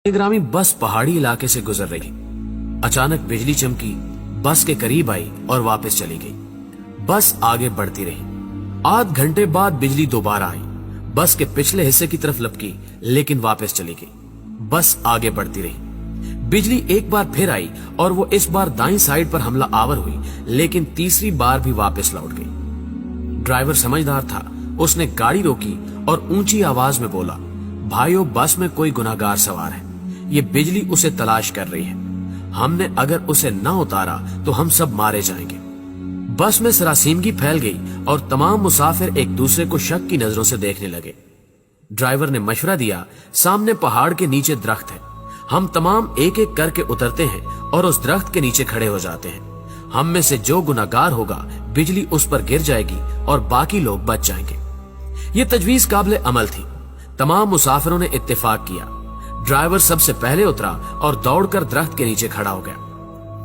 ग्रामी बस पहाड़ी इलाके से गुजर रही। अचानक बिजली चमकी, बस के करीब आई और वापस चली गई। बस आगे बढ़ती रही। आध घंटे बाद बिजली दोबारा आई, बस के पिछले हिस्से की तरफ लपकी, लेकिन वापस चली गई। बस आगे बढ़ती रही। बिजली एक बार फिर आई और वो इस बार दाईं साइड पर हमला आवर हुई, लेकिन तीसरी बार भी वापस लौट गई। ड्राइवर समझदार था, उसने गाड़ी रोकी और ऊंची आवाज में बोला, भाइयों, बस में कोई गुनाहगार सवार है, ये बिजली उसे तलाश कर रही है। हमने अगर उसे न उतारा तो हम सब मारे जाएंगे। बस में सरासीमगी फैल गई और तमाम मुसाफिर एक दूसरे को शक की नजरों से देखने लगे। ड्राइवर ने मशवरा दिया, सामने पहाड़ के नीचे दरख्त है, हम तमाम एक एक करके उतरते हैं और उस दरख्त के नीचे खड़े हो जाते हैं। हम में से जो गुनाहगार होगा, बिजली उस पर गिर जाएगी और बाकी लोग बच जाएंगे। ये तजवीज काबिल अमल थी। तमाम मुसाफिरों ने इत्तेफाक किया। ड्राइवर सबसे पहले उतरा और दौड़कर दरख्त के नीचे खड़ा हो गया।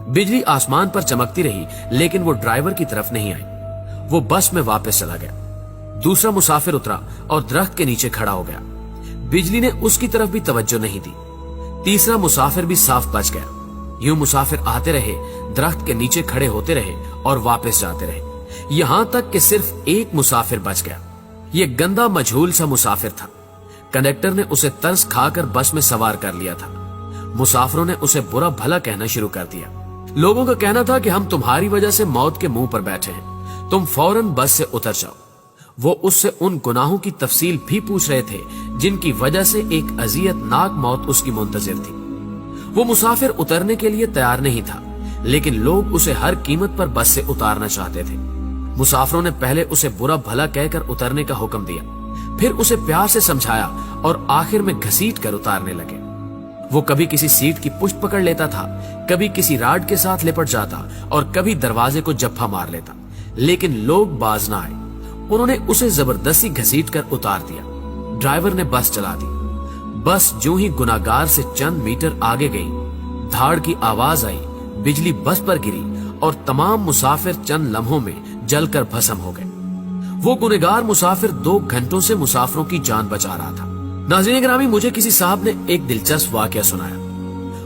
बिजली आसमान पर चमकती रही, लेकिन वो ड्राइवर की तरफ नहीं आई। वो बस में वापस चला गया। दूसरा मुसाफिर उतरा और दरख्त के नीचे खड़ा हो गया। बिजली ने उसकी तरफ भी तवज्जो नहीं दी। तीसरा मुसाफिर भी साफ बच गया। यूं मुसाफिर आते रहे, दरख्त के नीचे खड़े होते रहे और वापस जाते रहे, यहां तक कि सिर्फ एक मुसाफिर बच गया। ये गंदा मजहूल सा मुसाफिर था। कंडक्टर ने उसे तरस खाकर बस में सवार कर लिया था। मुसाफिरों ने उसे बुरा भला कहना शुरू कर दिया। लोगों का कहना था कि हम तुम्हारी वजह से मौत के मुंह पर बैठे हैं, तुम फौरन बस से उतर जाओ। वो उससे उन गुनाहों की तफसील भी पूछ रहे थे जिनकी वजह से एक अजियतनाक मौत उसकी मुंतजिर थी। वो मुसाफिर उतरने के लिए तैयार नहीं था, लेकिन लोग उसे हर कीमत पर बस से उतारना चाहते थे। मुसाफिरों ने पहले उसे बुरा भला कहकर उतरने का हुक्म दिया, फिर उसे प्यार से समझाया और आखिर में घसीट कर उतारने लगे। वो कभी किसी सीट की पुष्ट पकड़ लेता था, कभी किसी राड के साथ लिपट जाता और कभी दरवाजे को जप्फा मार लेता, लेकिन लोग बाज ना आए। उन्होंने उसे जबरदस्ती घसीट कर उतार दिया। ड्राइवर ने बस चला दी। बस जो ही गुनाहगार से चंद मीटर आगे गई, धाड़ की आवाज आई, बिजली बस पर गिरी और तमाम मुसाफिर चंद लम्हों में जलकर भस्म हो गए। वो गुनहगार मुसाफिर 2 घंटों से मुसाफिरों की जान बचा रहा था। नाज़रीन ग्रामी, मुझे किसी साहब ने एक दिलचस्प वाकया सुनाया।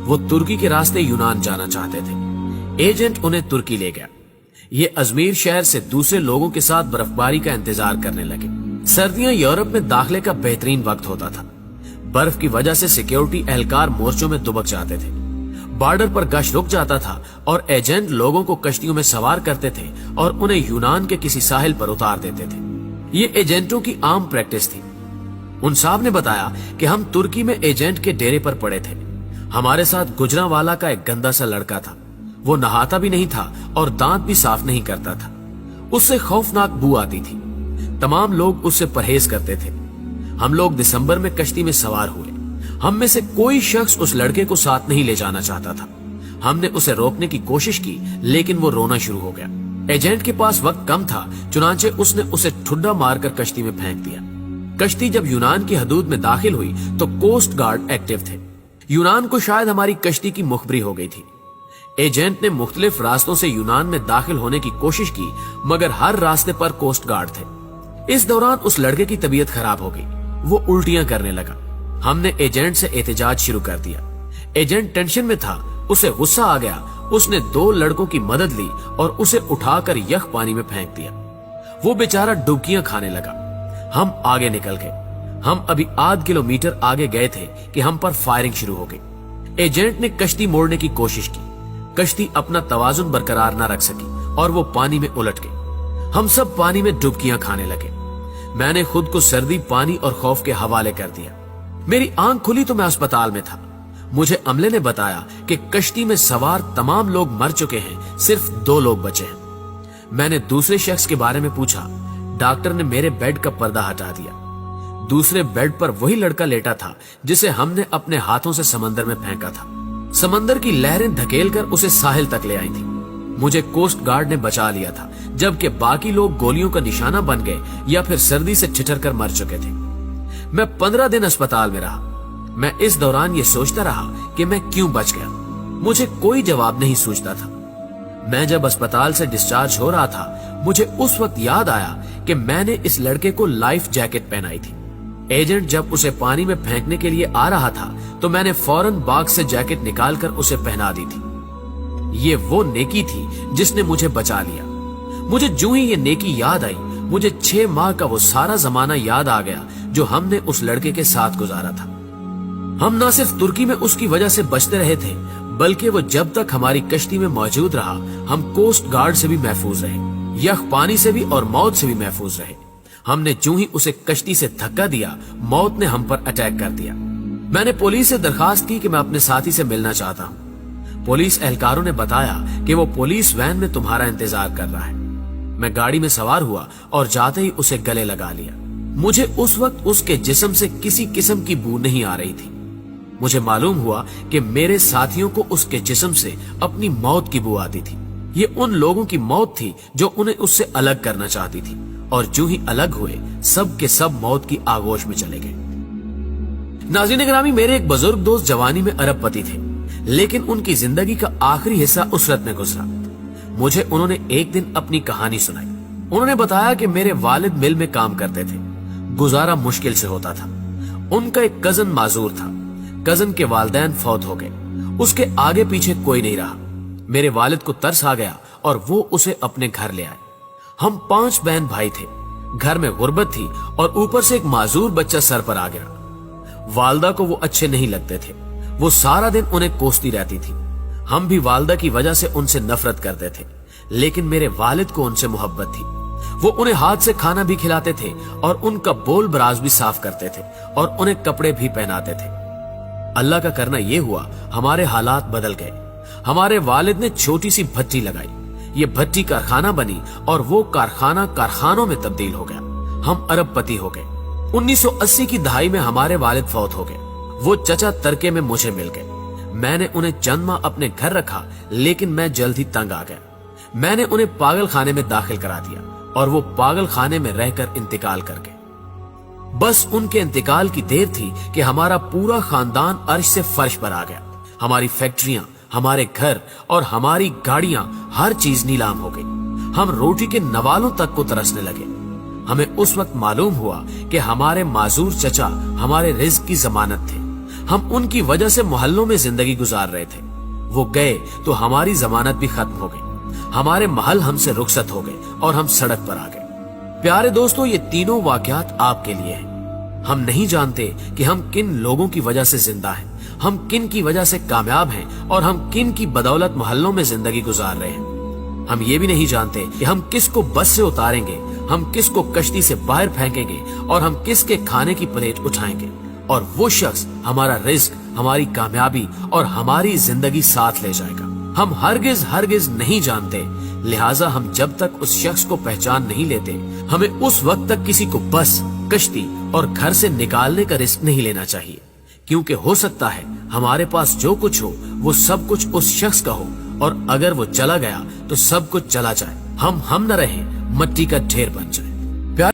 वो तुर्की के रास्ते यूनान जाना चाहते थे। एजेंट उन्हें तुर्की ले गया। ये अजमेर शहर से दूसरे लोगों के साथ बर्फबारी का इंतजार करने लगे। सर्दियां यूरोप में दाखिले का बेहतरीन वक्त होता था। बर्फ की वजह से सिक्योरिटी एहलकार मोर्चों में दुबक जाते थे। बॉर्डर पर गश्त रुक जाता था और एजेंट लोगों को कश्तियों में सवार करते थे और उन्हें यूनान के किसी साहिल पर उतार देते थे। ये एजेंटों की आम प्रैक्टिस थी। उन साहब ने बताया कि हम तुर्की में एजेंट के डेरे पर पड़े थे। हमारे साथ गुजरांवाला का एक गंदा सा लड़का था। वो नहाता भी नहीं था और दांत भी साफ नहीं करता था। उससे खौफनाक बू आती थी। तमाम लोग उससे परहेज करते थे। हम लोग दिसंबर में कश्ती में सवार हुए। हम में से कोई शख्स उस लड़के को साथ नहीं ले जाना चाहता था। हमने उसे रोकने की कोशिश की, लेकिन वो रोना शुरू हो गया। एजेंट के पास वक्त कम था, चुनांचे उसने उसे ठुड्डा मारकर कश्ती में फेंक दिया। कश्ती जब यूनान की हदूद में दाखिल हुई तो कोस्ट गार्ड एक्टिव थे। यूनान को शायद हमारी कश्ती की मुखबरी हो गई थी। एजेंट ने मुख्तलिफ रास्तों से यूनान में दाखिल होने की कोशिश की, मगर हर रास्ते पर कोस्ट गार्ड थे। इस दौरान उस लड़के की तबीयत खराब हो गई। वो उल्टियां करने लगा। हमने एजेंट से एहतजाज शुरू कर दिया। एजेंट टेंशन में था, उसे गुस्सा आ गया। उसने 2 लड़कों की मदद ली और उसे उठाकर यख पानी में फेंक दिया। वो बेचारा डुबकियां खाने लगा। हम आगे निकल गए। हम अभी आध किलोमीटर आगे गए थे कि हम पर फायरिंग शुरू हो गई। एजेंट ने कश्ती मोड़ने की कोशिश की। कश्ती अपना तवाजुन बरकरार न रख सकी और वो पानी में उलट गई। हम सब पानी में डुबकियां खाने लगे। मैंने खुद को सर्दी, पानी और खौफ के हवाले कर दिया। मेरी आंख खुली तो मैं अस्पताल में था। मुझे अमले ने बताया कि कश्ती में सवार तमाम लोग मर चुके हैं, सिर्फ 2 लोग बचे हैं। मैंने दूसरे शख्स के बारे में पूछा। डॉक्टर ने मेरे बेड का पर्दा हटा दिया। दूसरे बेड पर वही लड़का लेटा था जिसे हमने अपने हाथों से समंदर में फेंका था। समंदर की लहरें धकेलकर उसे साहिल तक ले आई थी। मुझे कोस्ट गार्ड ने बचा लिया था, जबकि बाकी लोग गोलियों का निशाना बन गए या फिर सर्दी से ठिठर कर मर चुके थे। मैं 15 दिन अस्पताल में रहा। मैं इस दौरान ये सोचता रहा कि मैं क्यों बच गया। मुझे कोई जवाब नहीं सूझता था। मैं जब अस्पताल से डिस्चार्ज हो रहा था, मुझे उस वक्त याद आया कि मैंने इस लड़के को लाइफ जैकेट पहनाई थी। एजेंट जब उसे पानी में फेंकने के लिए आ रहा था तो मैंने फौरन बाग से जैकेट निकालकर उसे पहना दी थी। ये वो नेकी थी जिसने मुझे बचा लिया। मुझे जो ही ये नेकी याद आई, मुझे 6 माह का वो सारा जमाना याद आ गया जो हमने उस लड़के के साथ गुजारा था। हम न सिर्फ तुर्की में उसकी वजह से बचते रहे थे, बल्कि वो जब तक हमारी कश्ती में मौजूद रहा, हम कोस्ट गार्ड से भी महफूज रहे, यख पानी से भी और मौत से भी महफूज रहे। हमने जो ही उसे कश्ती से धक्का दिया, मौत ने हम पर अटैक कर दिया। मैंने पुलिस से दरखास्त की कि मैं अपने साथी से मिलना चाहता हूँ। पुलिस एहलकारों ने बताया कि वो पुलिस वैन में तुम्हारा इंतजार कर रहा है। मैं गाड़ी में सवार हुआ और जाते ही उसे गले लगा लिया। मुझे उस वक्त उसके जिस्म से किसी किस्म की बू नहीं आ रही थी। मुझे मालूम हुआ कि मेरे साथियों को उसके जिस्म से अपनी मौत की बू आती थी। ये उन लोगों की मौत थी जो उन्हें उससे अलग करना चाहती थी, और जो ही अलग हुए सब के सब मौत की आगोश में चले गए। नाज़रीन ग्रामी, मेरे एक बुजुर्ग दोस्त जवानी में अरबपति थे, लेकिन उनकी जिंदगी का आखिरी हिस्सा उसरत में गुजरा। मुझे उन्होंने एक दिन अपनी कहानी सुनाई। उन्होंने बताया कि मेरे वालिद मिल में काम करते थे, गुजारा मुश्किल से होता था। उनका एक कजन माजूर था। कजन के वालिदैन फौत हो गए, उसके आगे पीछे कोई नहीं रहा। मेरे वालिद को तरस आ गया और वो उसे अपने घर ले आए। हम 5 बहन भाई थे। घर में गुर्बत थी और ऊपर से एक माजूर बच्चा सर पर आ गया। वालदा को वो अच्छे नहीं लगते थे। वो सारा दिन उन्हें कोसती रहती थी। हम भी वालदा की वजह से उनसे नफरत करते थे, लेकिन मेरे वालिद को उनसे मोहब्बत थी। वो उन्हें हाथ से खाना भी खिलाते थे और उनका बोल बराज भी साफ करते थे और उन्हें कपड़े भी पहनाते थे। अल्लाह का करना ये हुआ, हमारे हालात बदल गए। हमारे वालिद ने छोटी सी भट्टी लगाई। ये भट्टी कारखाना बनी और वो कारखाना कारखानों में तब्दील हो गया। हम अरबपति हो गए। 1980 की दहाई में हमारे वालिद फौत हो गए। वो चचा तरके में मुझे मिल गए। मैंने उन्हें चंद माह अपने घर रखा, लेकिन मैं जल्द ही तंग आ गया। मैंने उन्हें पागल खाने में दाखिल करा दिया और वो पागल खाने में रहकर इंतकाल कर गए। बस उनके इंतकाल की देर थी कि हमारा पूरा खानदान अर्श से फर्श पर आ गया। हमारी फैक्ट्रियां, हमारे घर और हमारी गाड़ियां, हर चीज नीलाम हो गई। हम रोटी के नवालों तक को तरसने लगे। हमें उस वक्त मालूम हुआ कि हमारे माजूर चचा हमारे रिज्क की जमानत थे। हम उनकी वजह से मोहल्लों में जिंदगी गुजार रहे थे। वो गए तो हमारी जमानत भी खत्म हो गई। हमारे महल हमसे रुखसत हो गए और हम सड़क पर आ गए। प्यारे दोस्तों, ये तीनों वाकयात आपके लिए हैं। हम नहीं जानते कि हम किन लोगों की वजह से जिंदा हैं, हम किन की वजह से कामयाब हैं और हम किन की बदौलत मोहल्लों में जिंदगी गुजार रहे हैं। हम ये भी नहीं जानते कि हम किसको बस से उतारेंगे, हम किसको कश्ती से बाहर फेंकेंगे और हम किसके खाने की प्लेट उठाएंगे, और वो शख्स हमारा रिज्क, हमारी कामयाबी और हमारी जिंदगी साथ ले जाएगा। हम हरगिज नहीं जानते। लिहाजा हम जब तक उस शख्स को पहचान नहीं लेते, हमें उस वक्त तक किसी को बस, कश्ती और घर से निकालने का रिस्क नहीं लेना चाहिए, क्योंकि हो सकता है हमारे पास जो कुछ हो वो सब कुछ उस शख्स का हो, और अगर वो चला गया तो सब कुछ चला जाए। हम न रहे, मट्टी का ढेर बन जाए।